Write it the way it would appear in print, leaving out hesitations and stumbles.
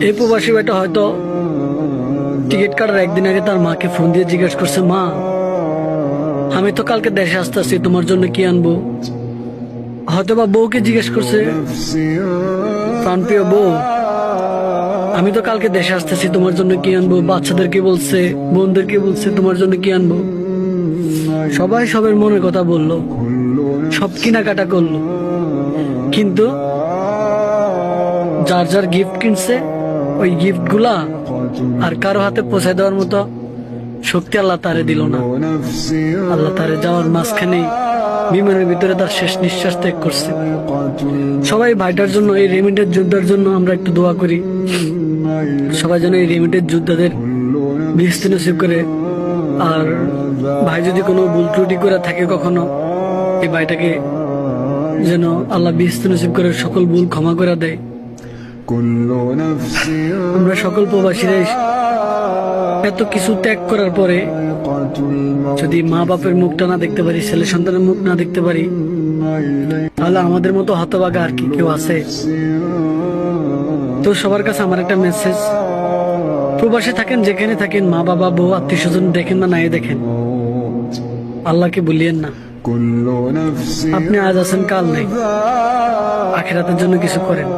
এই প্রবাসী ভাইটা হয়তো টিকিট কাটার একদিন আগে তার মাকে ফোন দিয়ে জিজ্ঞেস করছে, মা আমি তো কালকে দেশে আসতেছি, তোমার জন্য কি আনবো। হয়তো বা বউকে জিজ্ঞেস করছে, প্রাণপ্রিয় বউ আমি তো কালকে দেশে আসতেছি, তোমার জন্য কি আনবো। বাচ্চাদেরকে বলছে, বোনদেরকে বলছে তোমার জন্য কি আনবো। সবাই সবের মনের কথা বললো, সব কেনাকাটা করলো, কিন্তু যার যার গিফট কিনছে ওই গিফট গুলা আর কারো হাতে পৌঁছে দেওয়ার মতো শক্তি আল্লাহ তারে দিল না। আল্লাহ তারে যাওয়ার মাঝখানেই বিমানের ভিতরে তার শেষ নিঃশ্বাস ত্যাগ করছে। সবাই ভাইটার জন্য, এই রেমিটেন্স যোদ্ধার জন্য আমরা একটু দোয়া করি, সবাই যেন এই রেমিটেন্স যোদ্ধাদের বেহেশত নসিব করে। আর ভাই যদি কোনো ভুল ত্রুটি করে থাকে কখনো, এই ভাইটাকে যেন আল্লাহ বেহেশত নসিব করে, সকল ভুল ক্ষমা করে দেয়। আমরা সকল প্রবাসীরাই এত কিছু ত্যাগ করার পরে যদি মা বাপের মুখটা না দেখতে পারি, ছেলে সন্তানের মুখ না দেখতে পারি, তাহলে আমাদের মতো হতভাগা আর কি কেউ আছে? তো সবার কাছে আমার একটা মেসেজ, প্রবাসে থাকেন যেখানে থাকেন, মা বাবা বউ আত্মীয় স্বজন দেখেন বা নাই দেখেন, আল্লাহকে ভুলিয়েন না। আপনি আজ আছেন কাল নেই, আখিরাতের জন্য কিছু করেন।